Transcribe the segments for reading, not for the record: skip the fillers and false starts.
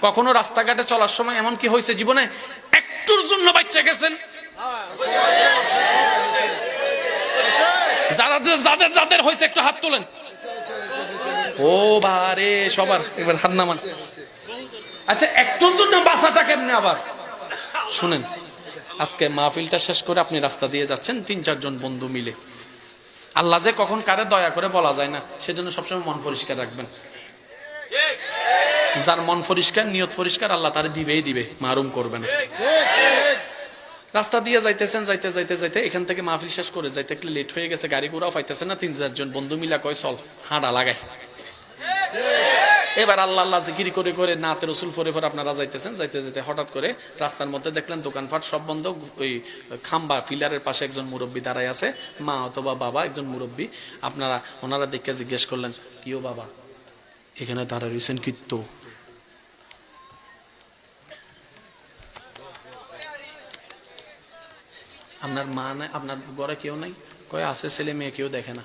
কখনো রাস্তাঘাটে চলার সময় এমন কি হয়েছে জীবনে একটুর জন্য বাচ্চা গেছেন? যাদের যাদের হয়েছে একটু হাত তোলেন। ও বারে সবার এবার হাত নামান। আচ্ছা একটুর জন্য বাঁচাটা কেমনে? আবার শুনেন, আজকে মাহফিলটা শেষ করে আপনি রাস্তা দিয়ে যাচ্ছেন ৩-৪ জন বন্ধু মিলে। আল্লাহ যে কখন কারে দয়া করে বলা যায় না, সেজন্য সবসময় মন পরিষ্কার রাখবেন। যার মন পরিষ্কার, নিয়ত পরিষ্কার, আল্লাহ তারে দিবেই দিবে, মারুম করবে না। রাস্তা দিয়ে যাইতেছেন, যাইতে যাইতে যাইতে এখান থেকে মাহফিল শেষ করে যাইতে একটু লেট হয়ে গেছে, গাড়ি ঘোড়াও পাইতেছে না। ৩-৪ জন বন্ধু মিলা কয় চল হাঁটা লাগাই। এবার আল্লাহ আল্লাহ জিকির করে করে নাতে রসুল ফরে ফরে আপনারা যাইতেছেন, যাইতে যাইতে হঠাৎ করে রাস্তার মধ্যে দেখলেন দোকানপাট সব বন্ধ। ওই খাম্বা ফিলারের পাশে একজন মুরব্বী দাঁড়ায় আছে, মা অথবা বাবা একজন মুরব্বী। ওনারা দেখে জিজ্ঞেস করলেন, কিও বাবা এখানে দাঁড়ায় রয়েছেন কিন্তু? আপনার মা নাই? আপনার ঘরে কেউ নাই? কয় আছে, ছেলে মেয়ে কেউ দেখে না।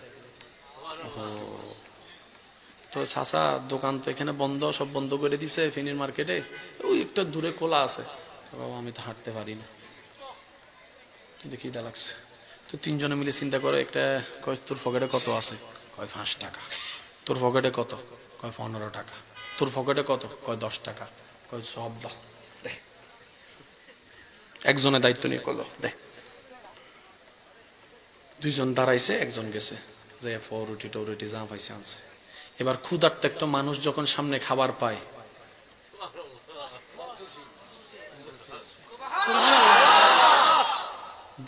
তো চাচা দোকান তো এখানে বন্ধ, সব বন্ধ করে দিছে ফেনীর মার্কেটে, ওই একটা দূরে খোলা আছে। বাবা আমি তো হাঁটতে পারি না, কিন্তু খিদা লাগছে। তো ৩ জনে মিলে চিন্তা করে, একটা কয় তোর পকেটে কত আছে? কয় 5 টাকা। তোর পকেটে কত? কয় 15 টাকা। তোর পকেটে কত? কয় 10 টাকা। কয় সব দাও, দে। একজনের দায়িত্ব নিয়ে করলো, দে। 2 জন দাঁড়াইছে, একজন গেছে, যে রুটি টরুটি যা পাইছে আনছে। এবার ক্ষুধার্ত একটা মানুষ যখন সামনে খাবার পায়,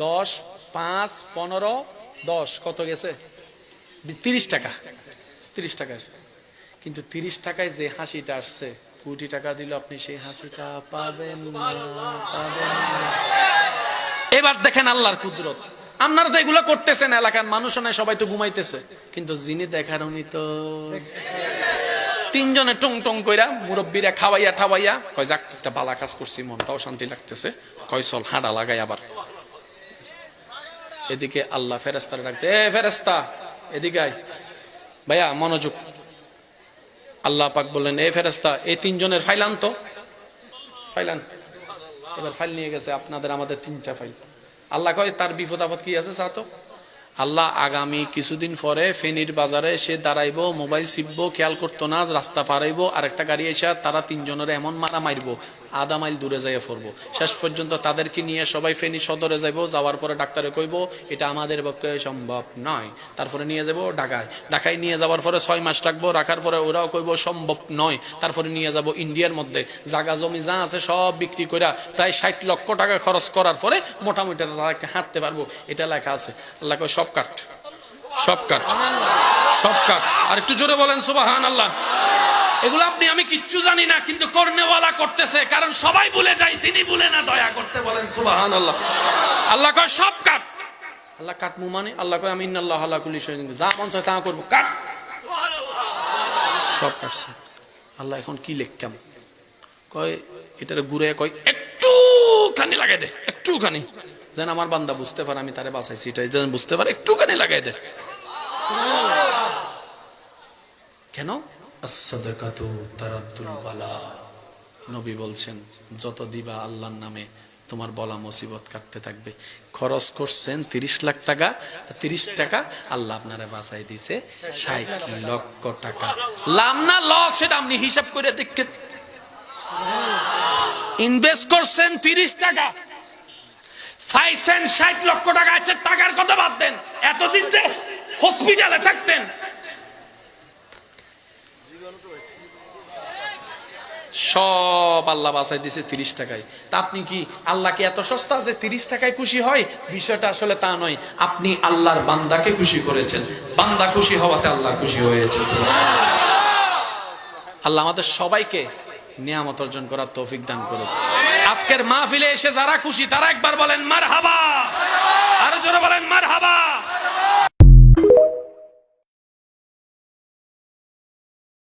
10, 5, 15, 10 কত গেছে? 30 টাকা। 30 টাকা। কিন্তু 30 টাকায় যে হাসিটা আসছে, কোটি টাকা দিল আপনি সেই হাসিটা পাবেন না, পাবেন না। এবার দেখেন আল্লাহর কুদরত। আপনারা তো এগুলো করতেছেন, এলাকার মানুষ নাই, সবাই তো ঘুমাইতেছে, কিন্তু যিনি দেখার উনি তো। 3 জনে টং টং কইরা মুরব্বীরা খাওয়াইয়া ঠাওয়াইয়া কয় যাক একটা বালা কাজ করছি, মনটাও শান্তি লাগতেছে, কয় চল হাঁটা লাগাই আবার। এদিকে আল্লাহ ফেরেস্তারে ডাকতে, এ ফেরেস্তা এদিকে আয়, ভাইয়া মনোযোগ। আল্লাহ পাক বললেন, এ ফেরেস্তা এই 3 জনের ফাইল আনতো, ফাইল আন। এবার ফাইল নিয়ে গেছে, আপনাদের আমাদের 3টা ফাইল। আল্লাহ কয় তার বিপদ আপদ কি আছে চাও তো? আল্লাহ আগামী কিছুদিন পরে ফেনীর বাজারে সে দাঁড়াইবো, মোবাইল ছিপবো, খেয়াল করতো না, রাস্তা পারাইবো, আরেকটা গাড়ি এসে তারা 3 জনের এমন মারা মারবো, আধা মাইল দূরে যাইয়া পড়বো। শেষ পর্যন্ত তাদেরকে নিয়ে সবাই ফেনী সদরে যাইবো। যাওয়ার পরে ডাক্তারে কইব এটা আমাদের পক্ষে সম্ভব নয়। তারপরে নিয়ে যাবো ঢাকায় নিয়ে যাওয়ার পরে 6 মাস রাখবো, রাখার পরে ওরাও কইব সম্ভব নয়। তারপরে নিয়ে যাব ইন্ডিয়ার মধ্যে, জায়গা জমি যা আছে সব বিক্রি করে প্রায় 60 লক্ষ টাকা খরচ করার পরে মোটামুটি তারা হাঁটতে পারবো। এটা লেখা আছে। আল্লাহ কয় সব কাট, সব কাট, সব কাট। আর একটু জোরে বলেন সুবহানাল্লাহ। এগুলো আপনি আমি কিচ্ছু জানি না, কিন্তু করনেওয়ালা করতেছে, কারণ সবাই ভুলে যায়, তিনি ভুলে না, দয়া করতে বলেন সুবহানাল্লাহ। আল্লাহ কয় সব কাট। আল্লাহ কাটমু মানে? আল্লাহ কয় আমি ইন্নাল্লাহু আলা কুল্লি শাইইন, যা মন চায় তা করব, কাট। সব কাটছে। আল্লাহ এখন কি লিখতাম? কয় এটারে ঘুরে কয় একটুখানি লাগাই দে, একটুখানি, যেন আমার বান্দা বুঝতে পারে আমি তারে বাঁচাইছি, এটাই যেন বুঝতে পারে, একটুখানি লাগাই দে। কেন? as-sadaqatu taraddul bala। নবী বলছেন যত দিবা আল্লাহর নামে তোমার বলা মুসিবত কাটতে থাকবে। খরচ করছেন 30 লাখ টাকা, 30 টাকা আল্লাহ আপনারে বাঁচাই দিছে 60 লক্ষ টাকা। লাভ না লস সেটা আপনি হিসাব করে দেখেন। ইনভেস্ট করছেন 30 টাকা, পাইছেন 60 লক্ষ টাকা। আচ্ছা টাকার কথা বাদ দেন, এতদিন যে হসপিটালে থাকতেন, সব আল্লাহ বাঁচাই দিছে 30 টাকায়। তা আপনি কি আল্লাহকে এত সস্তা যে 30 টাকায় খুশি হয়? বিষয়টা আসলে তা নয়। আপনি আল্লাহর বান্দাকে খুশি করেছেন, বান্দা খুশি হওয়াতে আল্লাহ খুশি হয়েছে। আল্লাহ আমাদের সবাইকে নিয়ামত অর্জন করার তৌফিক দান করুন। আজকের মাহফিলে এসে যারা খুশি তারা একবার বলেন মারহাবা, আরো জোরে বলেন মারহাবা।